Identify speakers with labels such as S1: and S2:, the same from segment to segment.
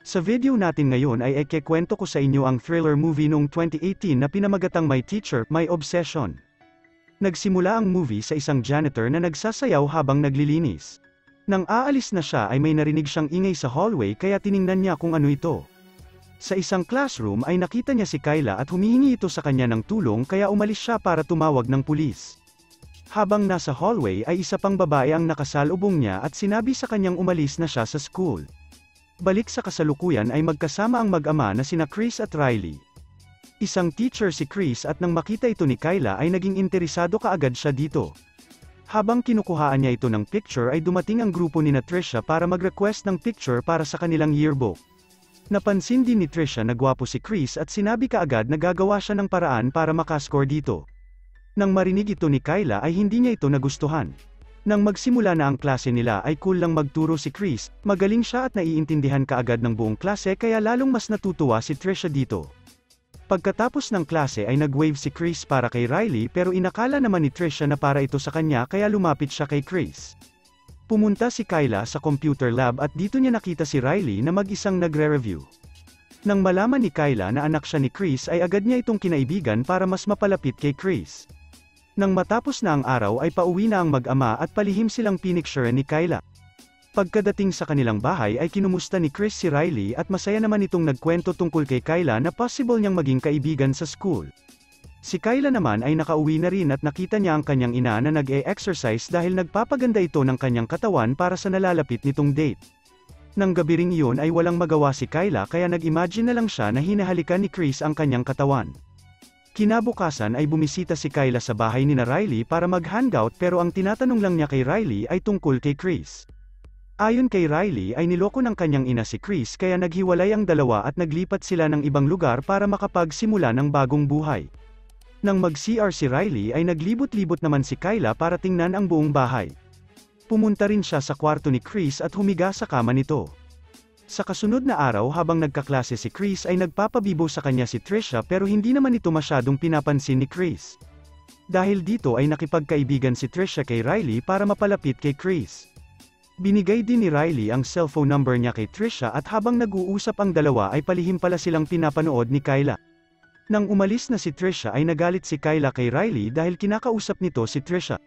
S1: Sa video natin ngayon ay ikikwento ko sa inyo ang thriller movie noong 2018 na pinamagatang My Teacher, My Obsession. Nagsimula ang movie sa isang janitor na nagsasayaw habang naglilinis. Nang aalis na siya ay may narinig siyang ingay sa hallway kaya tiningnan niya kung ano ito. Sa isang classroom ay nakita niya si Kyla at humihingi ito sa kanya ng tulong kaya umalis siya para tumawag ng pulis. Habang nasa hallway ay isa pang babae ang nakasalubong niya at sinabi sa kanyang umalis na siya sa school. Balik sa kasalukuyan ay magkasama ang mag-ama na sina Chris at Riley. Isang teacher si Chris at nang makita ito ni Kyla ay naging interesado kaagad siya dito. Habang kinukuhaan niya ito ng picture ay dumating ang grupo ni Tricia para mag-request ng picture para sa kanilang yearbook. Napansin din ni Tricia na gwapo si Chris at sinabi kaagad na gagawa siya ng paraan para makascore dito. Nang marinig ito ni Kyla ay hindi niya ito nagustuhan. Nang magsimula na ang klase nila ay cool lang magturo si Chris, magaling siya at naiintindihan kaagad ng buong klase kaya lalong mas natutuwa si Tricia dito. Pagkatapos ng klase ay nag-wave si Chris para kay Riley pero inakala naman ni Tricia na para ito sa kanya kaya lumapit siya kay Chris. Pumunta si Kyla sa computer lab at dito niya nakita si Riley na mag-isang nagre-review. Nang malaman ni Kyla na anak siya ni Chris ay agad niya itong kinaibigan para mas mapalapit kay Chris. Nang matapos na ang araw ay pauwi na ang mag-ama at palihim silang pinicturean ni Kyla. Pagkadating sa kanilang bahay ay kinumusta ni Chris si Riley at masaya naman itong nagkwento tungkol kay Kyla na possible niyang maging kaibigan sa school. Si Kyla naman ay nakauwi na rin at nakita niya ang kanyang ina na nag-e-exercise dahil nagpapaganda ito ng kanyang katawan para sa nalalapit nitong date. Nang gabi ring iyon ay walang magawa si Kyla kaya nag-imagine na lang siya na hinahalikan ni Chris ang kanyang katawan. Kinabukasan ay bumisita si Kyla sa bahay ni Riley para mag-hangout pero ang tinatanong lang niya kay Riley ay tungkol kay Chris. Ayon kay Riley ay niloko ng kanyang ina si Chris kaya naghiwalay ang dalawa at naglipat sila ng ibang lugar para makapagsimula ng bagong buhay. Nang mag-CR si Riley ay naglibot-libot naman si Kyla para tingnan ang buong bahay. Pumunta rin siya sa kwarto ni Chris at humiga sa kama nito. Sa kasunod na araw habang nagkaklase si Chris ay nagpapabibo sa kanya si Tricia pero hindi naman ito masyadong pinapansin ni Chris. Dahil dito ay nakipagkaibigan si Tricia kay Riley para mapalapit kay Chris. Binigay din ni Riley ang cellphone number niya kay Tricia at habang nag-uusap ang dalawa ay palihim pala silang pinapanood ni Kyla. Nang umalis na si Tricia ay nagalit si Kyla kay Riley dahil kinakausap nito si Tricia.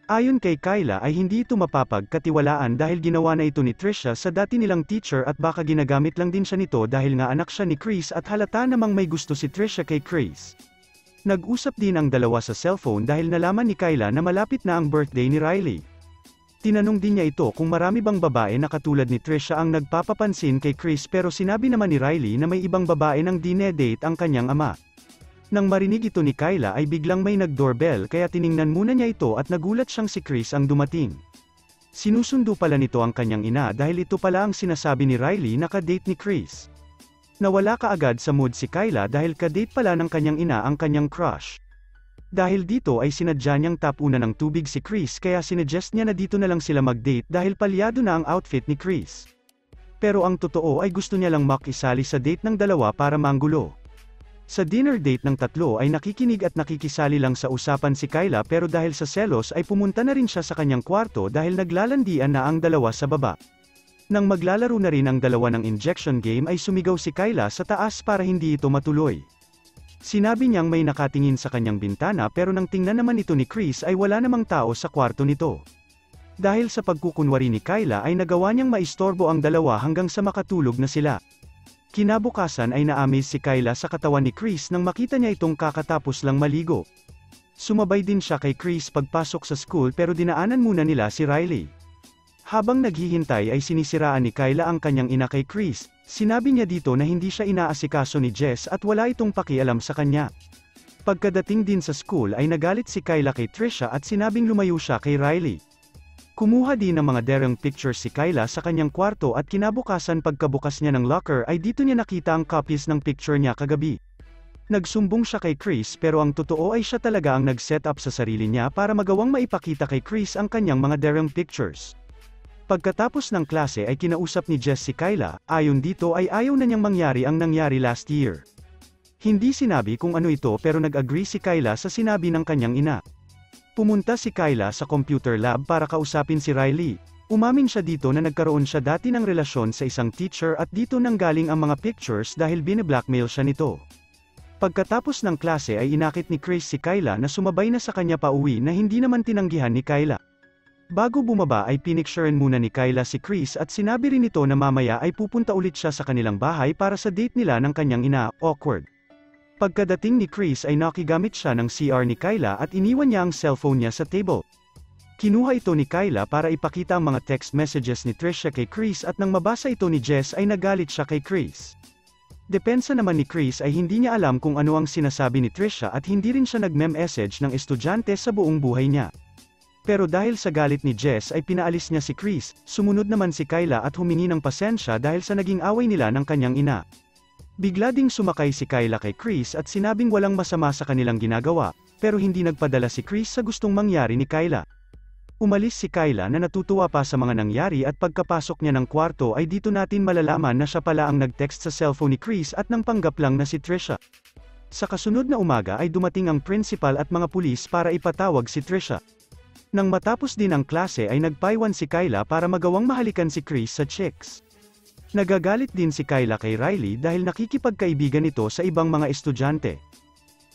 S1: Ayon kay Kyla ay hindi ito mapapagkatiwalaan dahil ginawa na ito ni Tricia sa dati nilang teacher at baka ginagamit lang din siya nito dahil nga anak siya ni Chris at halata namang may gusto si Tricia kay Chris. Nag-usap din ang dalawa sa cellphone dahil nalaman ni Kyla na malapit na ang birthday ni Riley. Tinanong din niya ito kung marami bang babae na katulad ni Tricia ang nagpapapansin kay Chris pero sinabi naman ni Riley na may ibang babae nang dinedate ang kanyang ama. Nang marinig ito ni Kyla ay biglang may nag-doorbell kaya tiningnan muna niya ito at nagulat siyang si Chris ang dumating. Sinusundo pala nito ang kanyang ina dahil ito pala ang sinasabi ni Riley na ka-date ni Chris. Nawala kaagad sa mood si Kyla dahil ka-date pala ng kanyang ina ang kanyang crush. Dahil dito ay sinadya niyang tapunan ng tubig si Chris kaya sinuggest niya na dito na lang sila mag-date dahil palyado na ang outfit ni Chris. Pero ang totoo ay gusto niya lang makisali sa date ng dalawa para manggulo. Sa dinner date ng tatlo ay nakikinig at nakikisali lang sa usapan si Kyla pero dahil sa selos ay pumunta na rin siya sa kanyang kwarto dahil naglalandian na ang dalawa sa baba. Nang maglalaro na rin ang dalawa ng injection game ay sumigaw si Kyla sa taas para hindi ito matuloy. Sinabi niyang may nakatingin sa kanyang bintana pero nang tingnan naman ito ni Chris ay wala namang tao sa kwarto nito. Dahil sa pagkukunwari ni Kyla ay nagawa niyang maistorbo ang dalawa hanggang sa makatulog na sila. Kinabukasan ay na-amaze si Kyla sa katawan ni Chris nang makita niya itong kakatapos lang maligo. Sumabay din siya kay Chris pagpasok sa school pero dinaanan muna nila si Riley. Habang naghihintay ay sinisiraan ni Kyla ang kanyang ina kay Chris, sinabi niya dito na hindi siya inaasikaso ni Jess at wala itong pakialam sa kanya. Pagkadating din sa school ay nagalit si Kyla kay Tricia at sinabing lumayo siya kay Riley. Kumuha din ng mga derang pictures si Kyla sa kanyang kwarto at kinabukasan pagkabukas niya ng locker ay dito niya nakita ang copies ng picture niya kagabi. Nagsumbong siya kay Chris pero ang totoo ay siya talaga ang nag-set up sa sarili niya para magawang maipakita kay Chris ang kanyang mga derang pictures. Pagkatapos ng klase ay kinausap ni Jess si Kyla, ayon dito ay ayaw na niyang mangyari ang nangyari last year. Hindi sinabi kung ano ito pero nag-agree si Kyla sa sinabi ng kanyang ina. Pumunta si Kyla sa computer lab para kausapin si Riley. Umamin siya dito na nagkaroon siya dati ng relasyon sa isang teacher at dito nanggaling ang mga pictures dahil biniblackmail siya nito. Pagkatapos ng klase ay inakit ni Chris si Kyla na sumabay na sa kanya pauwi na hindi naman tinanggihan ni Kyla. Bago bumaba ay pinicturean muna ni Kyla si Chris at sinabi rin nito na mamaya ay pupunta ulit siya sa kanilang bahay para sa date nila ng kanyang ina, awkward. Pagkadating ni Chris ay nakigamit siya ng CR ni Kyla at iniwan niya ang cellphone niya sa table. Kinuha ito ni Kyla para ipakita ang mga text messages ni Trisha kay Chris at nang mabasa ito ni Jess ay nagalit siya kay Chris. Depensa naman ni Chris ay hindi niya alam kung ano ang sinasabi ni Trisha at hindi rin siya nag-message ng estudyante sa buong buhay niya. Pero dahil sa galit ni Jess ay pinaalis niya si Chris, sumunod naman si Kyla at humingi ng pasensya dahil sa naging away nila ng kanyang ina. Bigla ding sumakay si Kyla kay Chris at sinabing walang masama sa kanilang ginagawa, pero hindi nagpadala si Chris sa gustong mangyari ni Kyla. Umalis si Kyla na natutuwa pa sa mga nangyari at pagkapasok niya ng kwarto ay dito natin malalaman na siya pala ang nag-text sa cellphone ni Chris at nang panggap lang na si Trisha. Sa kasunod na umaga ay dumating ang principal at mga pulis para ipatawag si Trisha. Nang matapos din ang klase ay nagpaiwan si Kyla para magawang mahalikan si Chris sa chicks. Nagagalit din si Kyla kay Riley dahil nakikipagkaibigan ito sa ibang mga estudyante.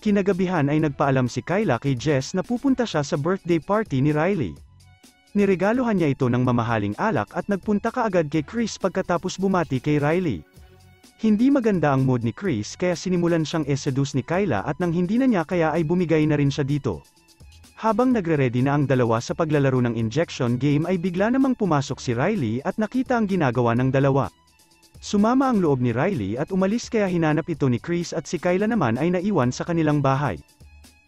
S1: Kinagabihan ay nagpaalam si Kyla kay Jess na pupunta siya sa birthday party ni Riley. Niregalohan niya ito ng mamahaling alak at nagpunta kaagad kay Chris pagkatapos bumati kay Riley. Hindi maganda ang mood ni Chris kaya sinimulan siyang seduce ni Kyla at nang hindi na niya kaya ay bumigay na rin siya dito. Habang nagre-ready na ang dalawa sa paglalaro ng injection game ay bigla namang pumasok si Riley at nakita ang ginagawa ng dalawa. Sumama ang loob ni Riley at umalis kaya hinanap ito ni Chris at si Kyla naman ay naiwan sa kanilang bahay.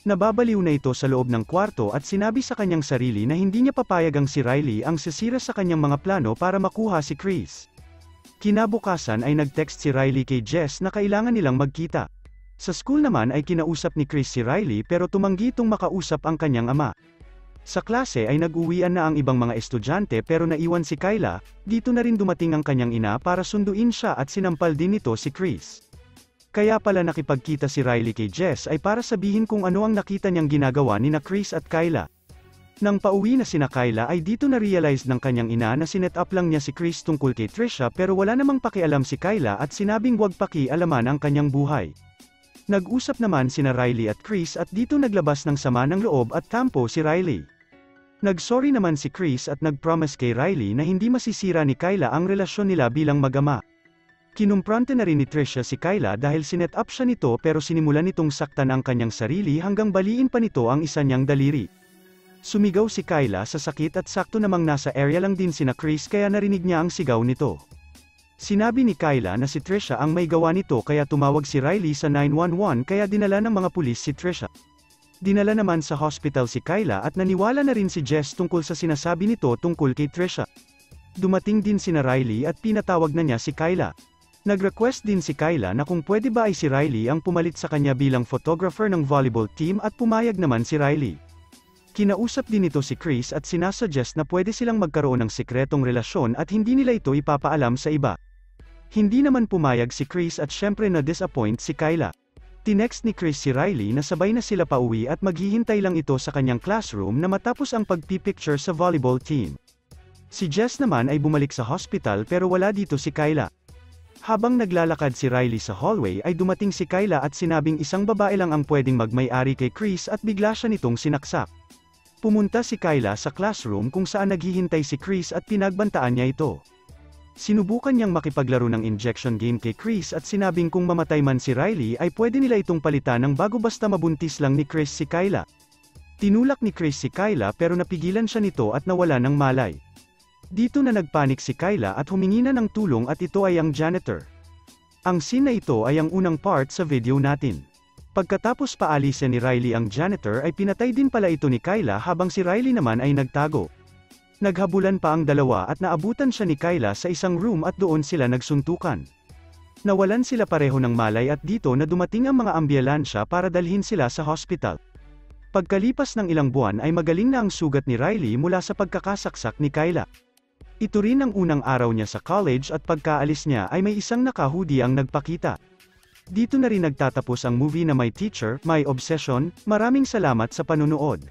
S1: Nababaliw na ito sa loob ng kwarto at sinabi sa kanyang sarili na hindi niya papayagang si Riley ang sisira sa kanyang mga plano para makuha si Chris. Kinabukasan ay nag-text si Riley kay Jess na kailangan nilang magkita. Sa school naman ay kinausap ni Chris si Riley pero tumanggi itong makausap ang kanyang ama. Sa klase ay nag-uwian na ang ibang mga estudyante pero naiwan si Kyla, dito na rin dumating ang kanyang ina para sunduin siya at sinampal din nito si Chris. Kaya pala nakipagkita si Riley kay Jess ay para sabihin kung ano ang nakita niyang ginagawa ni na Chris at Kyla. Nang pauwi na sina Kyla ay dito na-realize ng kanyang ina na sinet up lang niya si Chris tungkol kay Trisha pero wala namang pakialam si Kyla at sinabing wag pakialaman ang kanyang buhay. Nag-usap naman sina Riley at Chris at dito naglabas ng sama ng loob at tampo si Riley. Nag-sorry naman si Chris at nag-promise kay Riley na hindi masisira ni Kyla ang relasyon nila bilang mag-ama. Kinumprante na rin ni Trisha si Kyla dahil sinet up siya nito pero sinimulan nitong saktan ang kanyang sarili hanggang baliin pa nito ang isa niyang daliri. Sumigaw si Kyla sa sakit at sakto namang nasa area lang din sina Chris kaya narinig niya ang sigaw nito. Sinabi ni Kyla na si Trisha ang may gawa nito kaya tumawag si Riley sa 911 kaya dinala ng mga pulis si Trisha. Dinala naman sa hospital si Kyla at naniwala na rin si Jess tungkol sa sinasabi nito tungkol kay Trisha. Dumating din sina Riley at pinatawag na niya si Kyla. Nag-request din si Kyla na kung pwede ba ay si Riley ang pumalit sa kanya bilang photographer ng volleyball team at pumayag naman si Riley. Kinausap din ito si Chris at sinasuggest na pwede silang magkaroon ng sikretong relasyon at hindi nila ito ipapaalam sa iba. Hindi naman pumayag si Chris at syempre na-disappoint si Kyla. Tinext ni Chris si Riley na sabay na sila pauwi at maghihintay lang ito sa kanyang classroom na matapos ang pagpipicture sa volleyball team. Si Jess naman ay bumalik sa hospital pero wala dito si Kyla. Habang naglalakad si Riley sa hallway ay dumating si Kyla at sinabing isang babae lang ang pwedeng magmay-ari kay Chris at bigla siya nitong sinaksak. Pumunta si Kyla sa classroom kung saan naghihintay si Chris at pinagbantaan niya ito. Sinubukan niyang makipaglaro ng injection game kay Chris at sinabing kung mamatay man si Riley ay pwede nila itong palitan ng bago basta mabuntis lang ni Chris si Kyla. Tinulak ni Chris si Kyla pero napigilan siya nito at nawala ng malay. Dito na nagpanik si Kyla at humingi na ng tulong at ito ay ang janitor. Ang scene na ito ay ang unang part sa video natin. Pagkatapos paalisin ni Riley ang janitor ay pinatay din pala ito ni Kyla habang si Riley naman ay nagtago. Naghabulan pa ang dalawa at naabutan siya ni Kyla sa isang room at doon sila nagsuntukan. Nawalan sila pareho ng malay at dito na dumating ang mga ambulansya para dalhin sila sa hospital. Pagkalipas ng ilang buwan ay magaling na ang sugat ni Riley mula sa pagkakasaksak ni Kyla. Ito rin ang unang araw niya sa college at pagkaalis niya ay may isang naka-hoodie ang nagpakita. Dito na rin nagtatapos ang movie na My Teacher, My Obsession. Maraming salamat sa panunood.